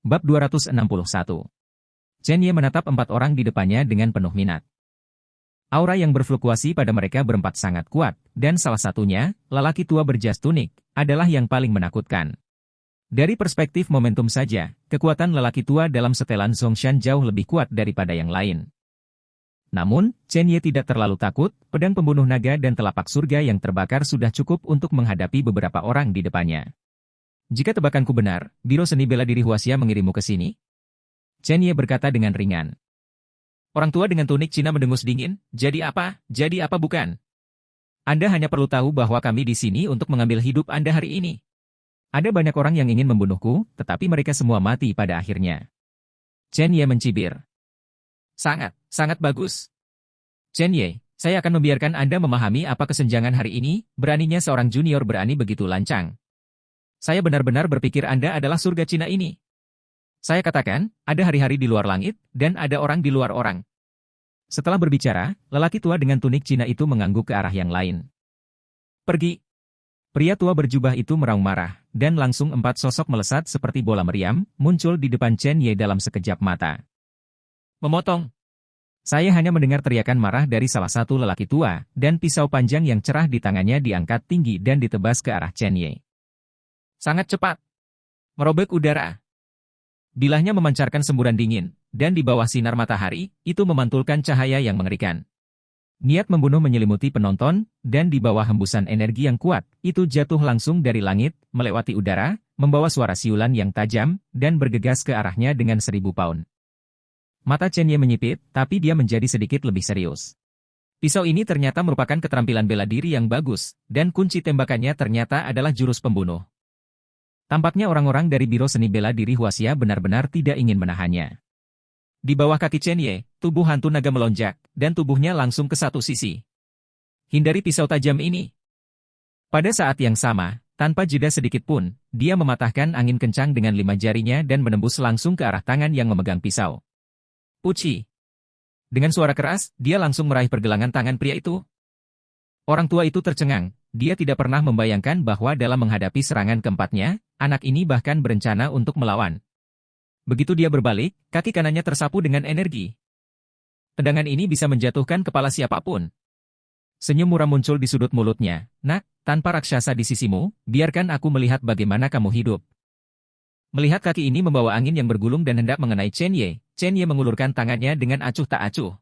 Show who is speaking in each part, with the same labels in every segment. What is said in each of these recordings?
Speaker 1: Bab 261. Chen Ye menatap empat orang di depannya dengan penuh minat. Aura yang berfluktuasi pada mereka berempat sangat kuat, dan salah satunya, lelaki tua berjas tunik, adalah yang paling menakutkan. Dari perspektif momentum saja, kekuatan lelaki tua dalam setelan Zongshan jauh lebih kuat daripada yang lain. Namun, Chen Ye tidak terlalu takut, pedang pembunuh naga dan telapak surga yang terbakar sudah cukup untuk menghadapi beberapa orang di depannya. Jika tebakanku benar, Biro Seni Bela Diri Huaxia mengirimmu ke sini? Chen Ye berkata dengan ringan. Orang tua dengan tunik Cina mendengus dingin, jadi apa bukan? Anda hanya perlu tahu bahwa kami di sini untuk mengambil hidup Anda hari ini. Ada banyak orang yang ingin membunuhku, tetapi mereka semua mati pada akhirnya. Chen Ye mencibir. Sangat bagus. Chen Ye, saya akan membiarkan Anda memahami apa kesenjangan hari ini, beraninya seorang junior berani begitu lancang. Saya benar-benar berpikir Anda adalah surga Cina ini. Saya katakan, ada hari-hari di luar langit, dan ada orang di luar orang. Setelah berbicara, lelaki tua dengan tunik Cina itu mengangguk ke arah yang lain. Pergi. Pria tua berjubah itu meraung marah, dan langsung empat sosok melesat seperti bola meriam, muncul di depan Chen Ye dalam sekejap mata. Memotong. Saya hanya mendengar teriakan marah dari salah satu lelaki tua, dan pisau panjang yang cerah di tangannya diangkat tinggi dan ditebas ke arah Chen Ye. Sangat cepat. Merobek udara. Bilahnya memancarkan semburan dingin, dan di bawah sinar matahari, itu memantulkan cahaya yang mengerikan. Niat membunuh menyelimuti penonton, dan di bawah hembusan energi yang kuat, itu jatuh langsung dari langit, melewati udara, membawa suara siulan yang tajam, dan bergegas ke arahnya dengan 1000 pound. Mata Chen Ye menyipit, tapi dia menjadi sedikit lebih serius. Pisau ini ternyata merupakan keterampilan bela diri yang bagus, dan kunci tembakannya ternyata adalah jurus pembunuh. Tampaknya orang-orang dari Biro Seni Bela Diri Huaxia benar-benar tidak ingin menahannya. Di bawah kaki Chen Ye, tubuh hantu naga melonjak, dan tubuhnya langsung ke satu sisi. Hindari pisau tajam ini. Pada saat yang sama, tanpa jeda sedikit pun, dia mematahkan angin kencang dengan 5 jarinya dan menembus langsung ke arah tangan yang memegang pisau. Puci. Dengan suara keras, dia langsung meraih pergelangan tangan pria itu. Orang tua itu tercengang. Dia tidak pernah membayangkan bahwa dalam menghadapi serangan keempatnya, anak ini bahkan berencana untuk melawan. Begitu dia berbalik, kaki kanannya tersapu dengan energi. Tendangan ini bisa menjatuhkan kepala siapapun. Senyum muram muncul di sudut mulutnya. Nak, tanpa raksasa di sisimu, biarkan aku melihat bagaimana kamu hidup. Melihat kaki ini membawa angin yang bergulung dan hendak mengenai Chen Ye mengulurkan tangannya dengan acuh tak acuh.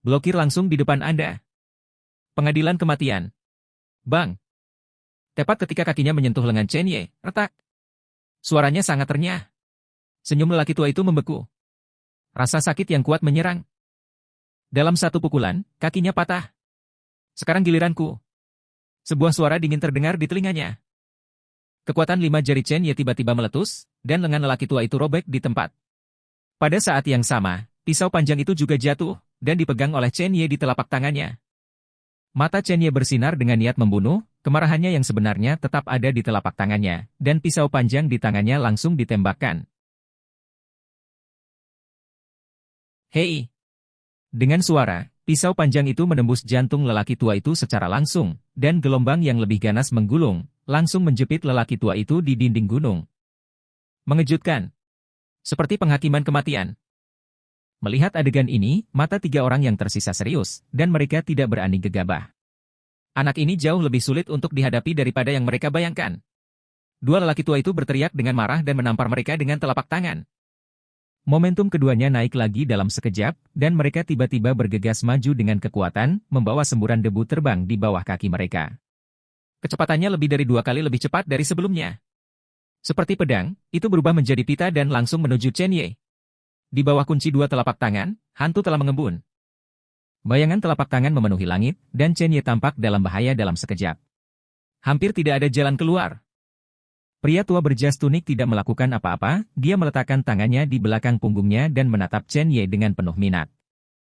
Speaker 1: Blokir langsung di depan Anda. Pengadilan kematian. Bang! Tepat ketika kakinya menyentuh lengan Chen Ye, retak. Suaranya sangat renyah. Senyum lelaki tua itu membeku. Rasa sakit yang kuat menyerang. Dalam satu pukulan, kakinya patah. Sekarang giliranku. Sebuah suara dingin terdengar di telinganya. Kekuatan 5 jari Chen Ye tiba-tiba meletus, dan lengan lelaki tua itu robek di tempat. Pada saat yang sama, pisau panjang itu juga jatuh, dan dipegang oleh Chen Ye di telapak tangannya. Mata Chen Ye bersinar dengan niat membunuh, kemarahannya yang sebenarnya tetap ada di telapak tangannya, dan pisau panjang di tangannya langsung ditembakkan. Hei! Dengan suara, pisau panjang itu menembus jantung lelaki tua itu secara langsung, dan gelombang yang lebih ganas menggulung, langsung menjepit lelaki tua itu di dinding gunung. Mengejutkan. Seperti penghakiman kematian. Melihat adegan ini, mata 3 orang yang tersisa serius, dan mereka tidak berani gegabah. Anak ini jauh lebih sulit untuk dihadapi daripada yang mereka bayangkan. 2 lelaki tua itu berteriak dengan marah dan menampar mereka dengan telapak tangan. Momentum keduanya naik lagi dalam sekejap, dan mereka tiba-tiba bergegas maju dengan kekuatan, membawa semburan debu terbang di bawah kaki mereka. Kecepatannya lebih dari 2 kali lebih cepat dari sebelumnya. Seperti pedang, itu berubah menjadi pita dan langsung menuju Chen Ye. Di bawah kunci 2 telapak tangan, hantu telah mengembun. Bayangan telapak tangan memenuhi langit, dan Chen Ye tampak dalam bahaya dalam sekejap. Hampir tidak ada jalan keluar. Pria tua berjas tunik tidak melakukan apa-apa, dia meletakkan tangannya di belakang punggungnya dan menatap Chen Ye dengan penuh minat.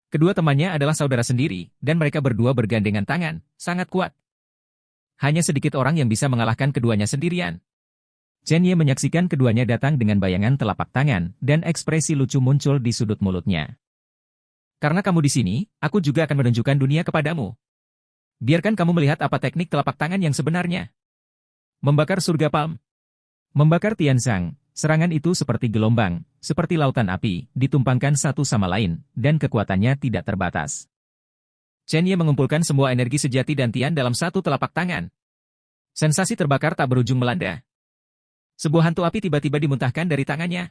Speaker 1: Kedua temannya adalah saudara sendiri, dan mereka berdua bergandengan tangan, sangat kuat. Hanya sedikit orang yang bisa mengalahkan keduanya sendirian. Chen Ye menyaksikan keduanya datang dengan bayangan telapak tangan, dan ekspresi lucu muncul di sudut mulutnya. Karena kamu di sini, aku juga akan menunjukkan dunia kepadamu. Biarkan kamu melihat apa teknik telapak tangan yang sebenarnya. Membakar surga palm. Membakar Tiansang, Serangan itu seperti gelombang, seperti lautan api, ditumpangkan satu sama lain, dan kekuatannya tidak terbatas. Chen Ye mengumpulkan semua energi sejati Dantian dalam satu telapak tangan. Sensasi terbakar tak berujung melanda. Sebuah hantu api tiba-tiba dimuntahkan dari tangannya.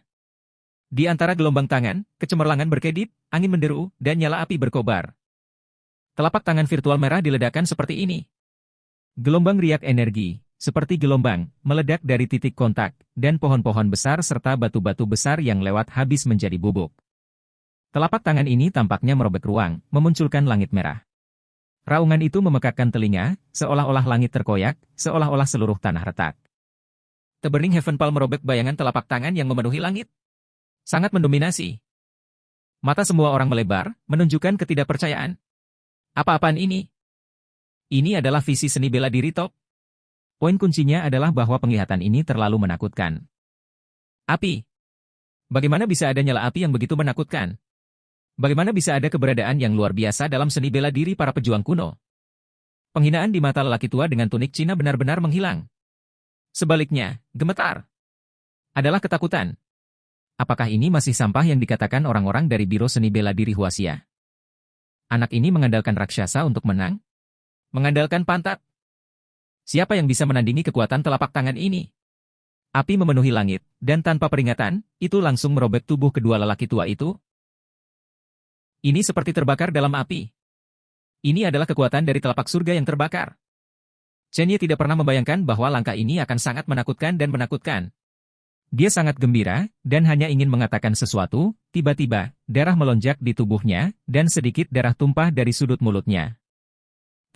Speaker 1: Di antara gelombang tangan, kecemerlangan berkedip, angin menderu, dan nyala api berkobar. Telapak tangan virtual merah diledakkan seperti ini. Gelombang riak energi, seperti gelombang, meledak dari titik kontak, dan pohon-pohon besar serta batu-batu besar yang lewat habis menjadi bubuk. Telapak tangan ini tampaknya merobek ruang, memunculkan langit merah. Raungan itu memekakkan telinga, seolah-olah langit terkoyak, seolah-olah seluruh tanah retak. The Burning Heaven Palm merobek bayangan telapak tangan yang memenuhi langit. Sangat mendominasi. Mata semua orang melebar, menunjukkan ketidakpercayaan. Apa-apaan ini? Ini adalah visi seni bela diri top. Poin kuncinya adalah bahwa penglihatan ini terlalu menakutkan. Api. Bagaimana bisa ada nyala api yang begitu menakutkan? Bagaimana bisa ada keberadaan yang luar biasa dalam seni bela diri para pejuang kuno? Penghinaan di mata lelaki tua dengan tunik Cina benar-benar menghilang. Sebaliknya, gemetar. Adalah ketakutan. Apakah ini masih sampah yang dikatakan orang-orang dari Biro Seni Bela Diri Huaxia? Anak ini mengandalkan raksasa untuk menang? Mengandalkan pantat? Siapa yang bisa menandingi kekuatan telapak tangan ini? Api memenuhi langit, dan tanpa peringatan, itu langsung merobek tubuh kedua lelaki tua itu. Ini seperti terbakar dalam api. Ini adalah kekuatan dari telapak surga yang terbakar. Chen Ye tidak pernah membayangkan bahwa langkah ini akan sangat menakutkan dan menakutkan. Dia sangat gembira, dan hanya ingin mengatakan sesuatu, tiba-tiba, darah melonjak di tubuhnya, dan sedikit darah tumpah dari sudut mulutnya.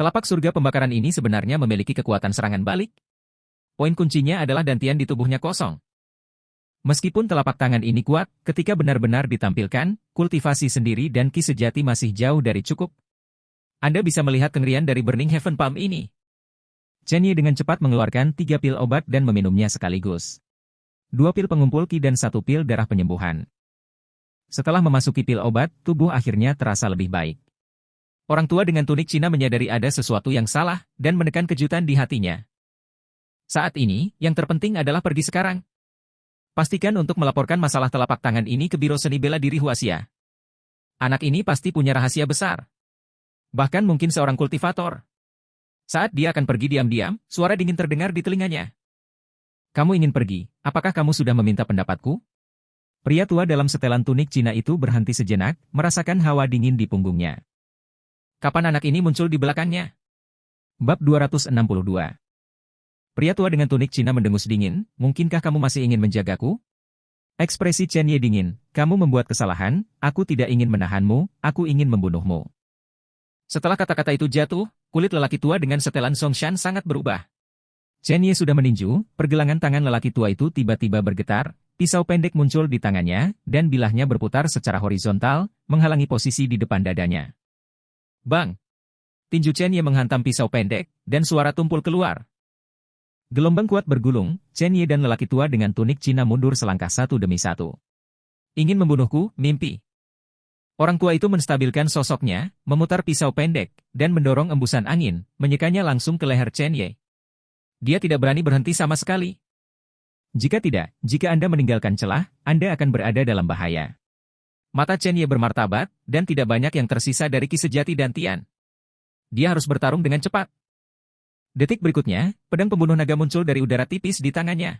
Speaker 1: Telapak surga pembakaran ini sebenarnya memiliki kekuatan serangan balik. Poin kuncinya adalah dantian di tubuhnya kosong. Meskipun telapak tangan ini kuat, ketika benar-benar ditampilkan, kultivasi sendiri dan ki sejati masih jauh dari cukup. Anda bisa melihat kengerian dari Burning Heaven Palm ini. Chen Ye dengan cepat mengeluarkan 3 pil obat dan meminumnya sekaligus. 2 pil pengumpul ki dan 1 pil darah penyembuhan. Setelah memasuki pil obat, tubuh akhirnya terasa lebih baik. Orang tua dengan tunik Cina menyadari ada sesuatu yang salah, dan menekan kejutan di hatinya. Saat ini, yang terpenting adalah pergi sekarang. Pastikan untuk melaporkan masalah telapak tangan ini ke Biro Seni Bela Diri Huaxia. Anak ini pasti punya rahasia besar. Bahkan mungkin seorang kultivator. Saat dia akan pergi diam-diam, suara dingin terdengar di telinganya. Kamu ingin pergi, apakah kamu sudah meminta pendapatku? Pria tua dalam setelan tunik Cina itu berhenti sejenak, merasakan hawa dingin di punggungnya. Kapan anak ini muncul di belakangnya? Bab 262. Pria tua dengan tunik Cina mendengus dingin, mungkinkah kamu masih ingin menjagaku? Ekspresi Chen Ye dingin, kamu membuat kesalahan, aku tidak ingin menahanmu, aku ingin membunuhmu. Setelah kata-kata itu jatuh, kulit lelaki tua dengan setelan Songshan sangat berubah. Chen Ye sudah meninju, pergelangan tangan lelaki tua itu tiba-tiba bergetar, pisau pendek muncul di tangannya, dan bilahnya berputar secara horizontal, menghalangi posisi di depan dadanya. Bang! Tinju Chen Ye menghantam pisau pendek, dan suara tumpul keluar. Gelombang kuat bergulung, Chen Ye dan lelaki tua dengan tunik Cina mundur selangkah satu demi satu. Ingin membunuhku, mimpi. Orang tua itu menstabilkan sosoknya, memutar pisau pendek, dan mendorong embusan angin, menyekanya langsung ke leher Chen Ye. Dia tidak berani berhenti sama sekali. Jika tidak, jika Anda meninggalkan celah, Anda akan berada dalam bahaya. Mata Chen Ye bermartabat, dan tidak banyak yang tersisa dari ki sejati dantian. Dia harus bertarung dengan cepat. Detik berikutnya, pedang pembunuh naga muncul dari udara tipis di tangannya.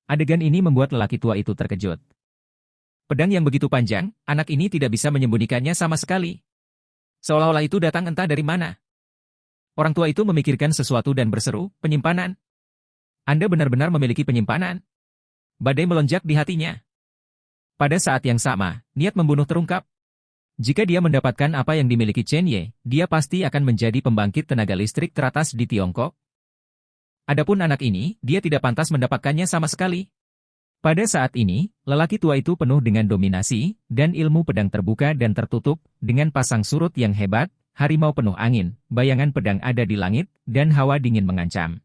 Speaker 1: Adegan ini membuat lelaki tua itu terkejut. Pedang yang begitu panjang, anak ini tidak bisa menyembunyikannya sama sekali. Seolah-olah itu datang entah dari mana. Orang tua itu memikirkan sesuatu dan berseru, penyimpanan. Anda benar-benar memiliki penyimpanan. Badai melonjak di hatinya. Pada saat yang sama, niat membunuh terungkap. Jika dia mendapatkan apa yang dimiliki Chen Ye, dia pasti akan menjadi pembangkit tenaga listrik teratas di Tiongkok. Adapun anak ini, dia tidak pantas mendapatkannya sama sekali. Pada saat ini, lelaki tua itu penuh dengan dominasi, dan ilmu pedang terbuka dan tertutup, dengan pasang surut yang hebat, harimau penuh angin, bayangan pedang ada di langit, dan hawa dingin mengancam.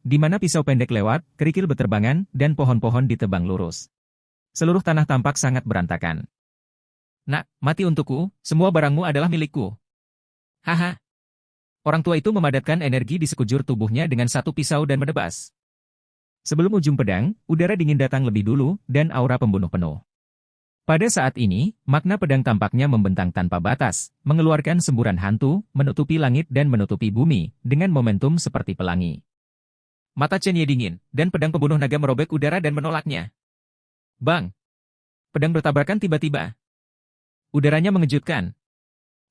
Speaker 1: Di mana pisau pendek lewat, kerikil beterbangan, dan pohon-pohon ditebang lurus. Seluruh tanah tampak sangat berantakan. Nak, mati untukku, semua barangmu adalah milikku. Haha. Orang tua itu memadatkan energi di sekujur tubuhnya dengan satu pisau dan menebas. Sebelum ujung pedang, udara dingin datang lebih dulu, dan aura pembunuh penuh. Pada saat ini, makna pedang tampaknya membentang tanpa batas, mengeluarkan semburan hantu, menutupi langit dan menutupi bumi, dengan momentum seperti pelangi. Mata Chen Ye dingin, dan pedang pembunuh naga merobek udara dan menolaknya. Bang! Pedang bertabrakan tiba-tiba. Udaranya mengejutkan.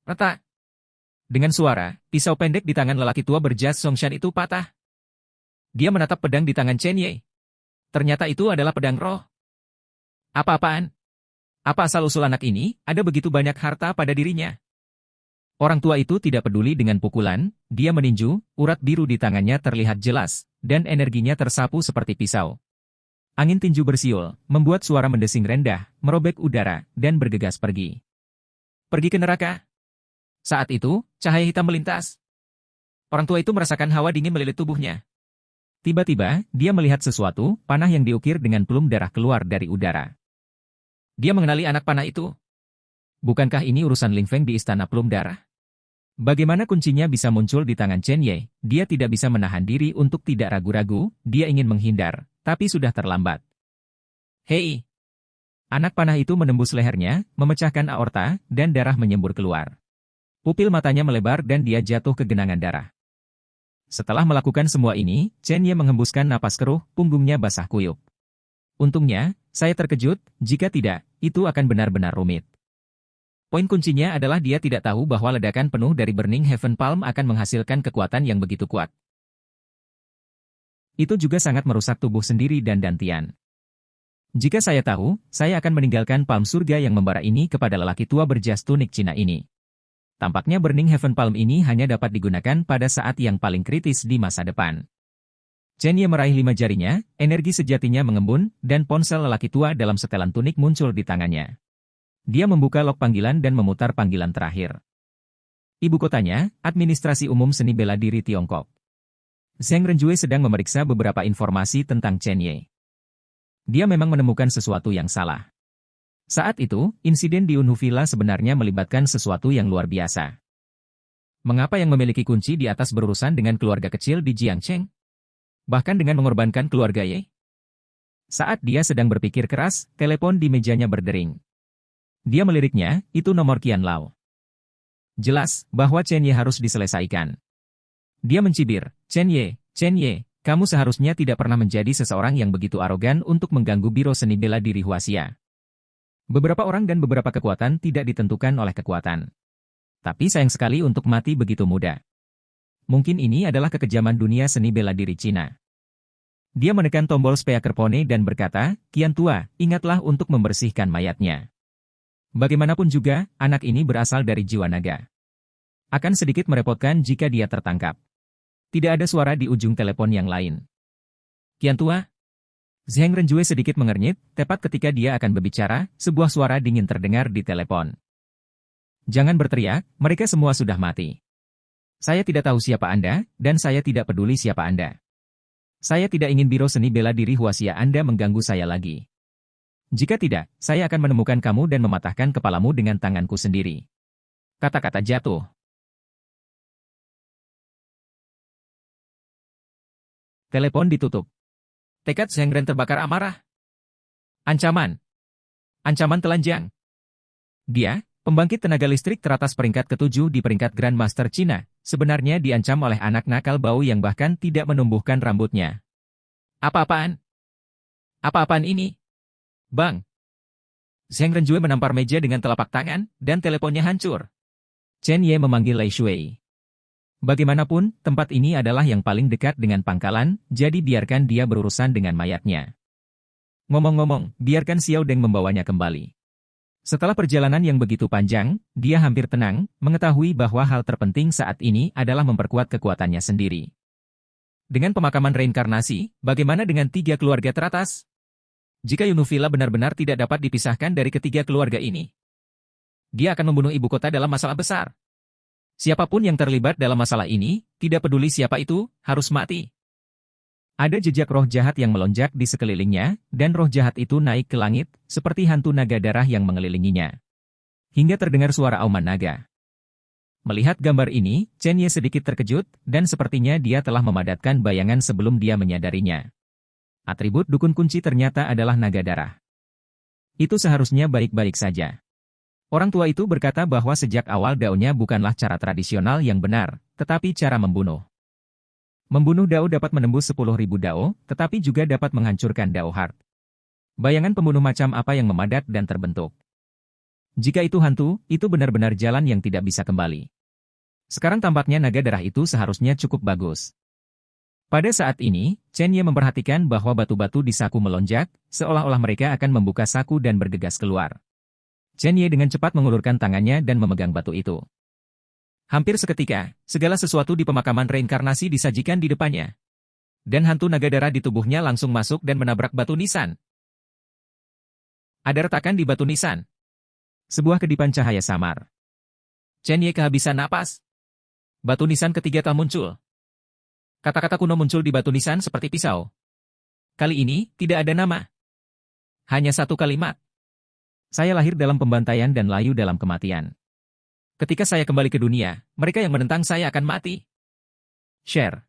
Speaker 1: Retak! Dengan suara, pisau pendek di tangan lelaki tua berjas Songshan itu patah. Dia menatap pedang di tangan Chen Ye. Ternyata itu adalah pedang roh. Apa-apaan? Apa asal-usul anak ini, ada begitu banyak harta pada dirinya? Orang tua itu tidak peduli dengan pukulan, dia meninju, urat biru di tangannya terlihat jelas, dan energinya tersapu seperti pisau. Angin tinju bersiul, membuat suara mendesing rendah, merobek udara, dan bergegas pergi. Pergi ke neraka. Saat itu, cahaya hitam melintas. Orang tua itu merasakan hawa dingin melilit tubuhnya. Tiba-tiba, dia melihat sesuatu, panah yang diukir dengan pelum darah keluar dari udara. Dia mengenali anak panah itu. Bukankah ini urusan Ling Feng di Istana Pelum Darah? Bagaimana kuncinya bisa muncul di tangan Chen Ye? Dia tidak bisa menahan diri untuk tidak ragu-ragu, dia ingin menghindar, tapi sudah terlambat. Hei! Anak panah itu menembus lehernya, memecahkan aorta, dan darah menyembur keluar. Pupil matanya melebar dan dia jatuh ke genangan darah. Setelah melakukan semua ini, Chen Ye menghembuskan napas keruh, punggungnya basah kuyup. Untungnya, saya terkejut, jika tidak, itu akan benar-benar rumit. Poin kuncinya adalah dia tidak tahu bahwa ledakan penuh dari Burning Heaven Palm akan menghasilkan kekuatan yang begitu kuat. Itu juga sangat merusak tubuh sendiri dan Dantian. Jika saya tahu, saya akan meninggalkan palm surga yang membara ini kepada lelaki tua berjas tunik Cina ini. Tampaknya Burning Heaven Palm ini hanya dapat digunakan pada saat yang paling kritis di masa depan. Chen Ye meraih 5 jarinya, energi sejatinya mengembun, dan ponsel lelaki tua dalam setelan tunik muncul di tangannya. Dia membuka log panggilan dan memutar panggilan terakhir. Ibu kotanya, Administrasi Umum Seni Bela Diri Tiongkok. Zheng Renjue sedang memeriksa beberapa informasi tentang Chen Ye. Dia memang menemukan sesuatu yang salah. Saat itu, insiden di Unhu Villa sebenarnya melibatkan sesuatu yang luar biasa. Mengapa yang memiliki kunci di atas berurusan dengan keluarga kecil di Jiangcheng? Bahkan dengan mengorbankan keluarga Ye. Saat dia sedang berpikir keras, telepon di mejanya berdering. Dia meliriknya, itu nomor Qian Lao. Jelas, bahwa Chen Ye harus diselesaikan. Dia mencibir, Chen Ye, kamu seharusnya tidak pernah menjadi seseorang yang begitu arogan untuk mengganggu Biro Seni Bela Diri Huaxia. Beberapa orang dan beberapa kekuatan tidak ditentukan oleh kekuatan. Tapi sayang sekali untuk mati begitu mudah. Mungkin ini adalah kekejaman dunia seni bela diri Cina. Dia menekan tombol speakerphone dan berkata, Kian tua, ingatlah untuk membersihkan mayatnya. Bagaimanapun juga, anak ini berasal dari jiwa naga. Akan sedikit merepotkan jika dia tertangkap. Tidak ada suara di ujung telepon yang lain. Kian tua? Zheng Renjue sedikit mengernyit, tepat ketika dia akan berbicara, sebuah suara dingin terdengar di telepon. Jangan berteriak, mereka semua sudah mati. Saya tidak tahu siapa Anda, dan saya tidak peduli siapa Anda. Saya tidak ingin Biro Seni Bela Diri Huaxia Anda mengganggu saya lagi. Jika tidak, saya akan menemukan kamu dan mematahkan kepalamu dengan tanganku sendiri. Kata-kata jatuh. Telepon ditutup. Tekad Zheng Ren terbakar amarah. Ancaman. Ancaman telanjang. Dia, pembangkit tenaga listrik teratas peringkat ke-7 di peringkat Grandmaster Cina, sebenarnya diancam oleh anak nakal bau yang bahkan tidak menumbuhkan rambutnya. Apa-apaan? Apa-apaan ini? Bang! Zheng Renjue menampar meja dengan telapak tangan, dan teleponnya hancur. Chen Ye memanggil Lei Shui. Bagaimanapun, tempat ini adalah yang paling dekat dengan pangkalan, jadi biarkan dia berurusan dengan mayatnya. Ngomong-ngomong, biarkan Xiao Deng membawanya kembali. Setelah perjalanan yang begitu panjang, dia hampir tenang, mengetahui bahwa hal terpenting saat ini adalah memperkuat kekuatannya sendiri. Dengan pemakaman reinkarnasi, bagaimana dengan 3 keluarga teratas? Jika Unhu Villa benar-benar tidak dapat dipisahkan dari ketiga keluarga ini, dia akan membunuh ibu kota dalam masalah besar. Siapapun yang terlibat dalam masalah ini, tidak peduli siapa itu, harus mati. Ada jejak roh jahat yang melonjak di sekelilingnya, dan roh jahat itu naik ke langit, seperti hantu naga darah yang mengelilinginya. Hingga terdengar suara auman naga. Melihat gambar ini, Chen Ye sedikit terkejut, dan sepertinya dia telah memadatkan bayangan sebelum dia menyadarinya. Atribut dukun kunci ternyata adalah naga darah. Itu seharusnya baik-baik saja. Orang tua itu berkata bahwa sejak awal daunnya bukanlah cara tradisional yang benar, tetapi cara membunuh. Membunuh dao dapat menembus 10.000 dao, tetapi juga dapat menghancurkan dao heart. Bayangan pembunuh macam apa yang memadat dan terbentuk. Jika itu hantu, itu benar-benar jalan yang tidak bisa kembali. Sekarang tampaknya naga darah itu seharusnya cukup bagus. Pada saat ini, Chen Ye memperhatikan bahwa batu-batu di saku melonjak, seolah-olah mereka akan membuka saku dan bergegas keluar. Chen Ye dengan cepat mengulurkan tangannya dan memegang batu itu. Hampir seketika, segala sesuatu di pemakaman reinkarnasi disajikan di depannya. Dan hantu naga darah di tubuhnya langsung masuk dan menabrak batu nisan. Ada retakan di batu nisan. Sebuah kedipan cahaya samar. Chen Ye kehabisan napas. Batu nisan ketiga telah muncul. Kata-kata kuno muncul di batu nisan seperti pisau. Kali ini, tidak ada nama. Hanya satu kalimat. Saya lahir dalam pembantaian dan layu dalam kematian. Ketika saya kembali ke dunia, mereka yang menentang saya akan mati. Share.